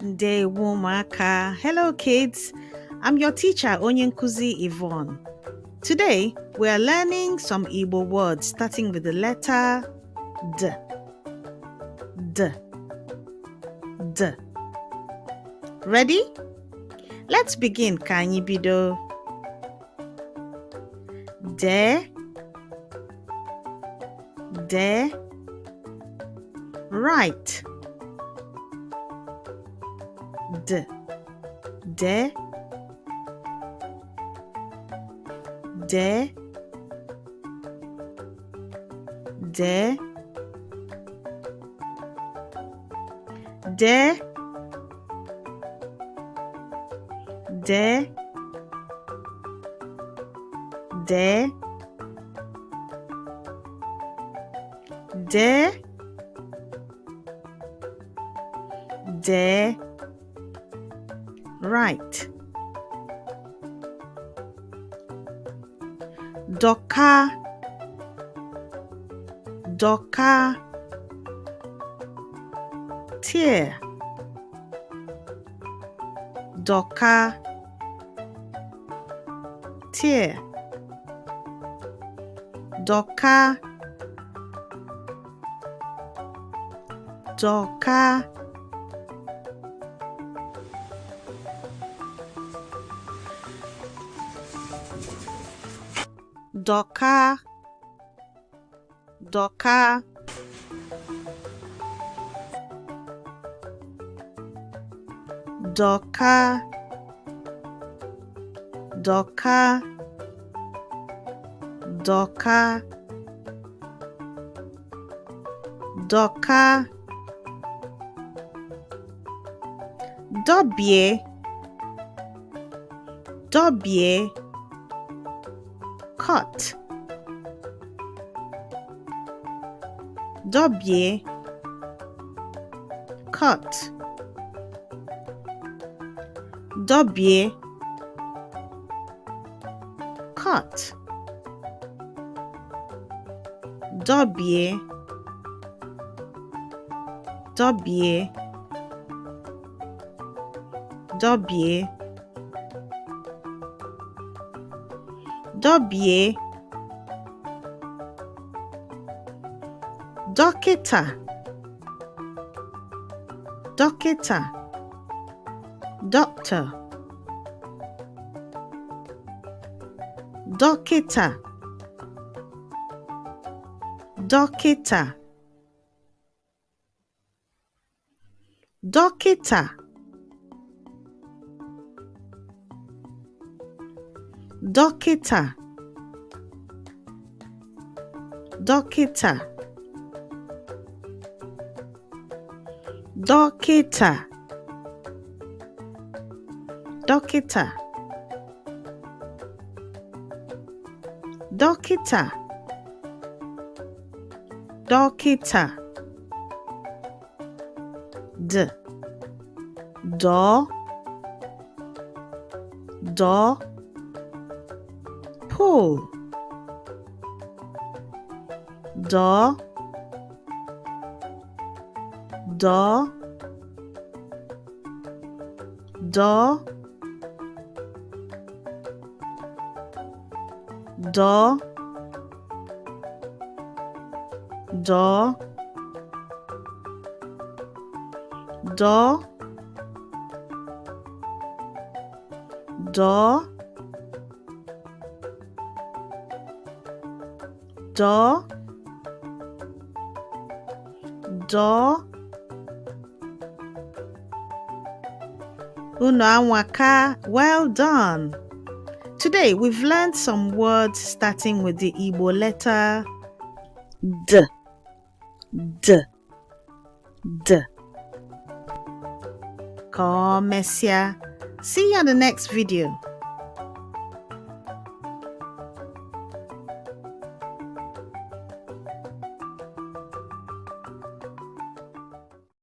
Ndewo maka. Hello kids, I'm your teacher Onyenkuzi Yvonne. Today we are learning some Igbo words starting with the letter D. D. D. Ready? Let's begin. Ka anyị bido. De. De. Right. D. De. De. De. De. De. De. De. De. Right. Doka. Doka. Tear. Doka. Tear. Doka. Doka. Doka. Doka. Doka. Doka. Doka. Doka. Dobie. Dobie. Cut. Dobie. Cut. Dobie. Cut. Dobie. Dobie. Dobie. Dobie. Dokita. Dokita. Doctor. Dokita. Dokita. Dokita. Dokita. Dokita. Dokita. Dokita. Dokita. Dokita. D. Do. Do. Pull. Do. Do. Do. Do. Do. Do. Do. Do. Do. Unu anwaka. Well done. Today we've learned some words starting with the Igbo letter D. D. D. Komesia. See you on the next video.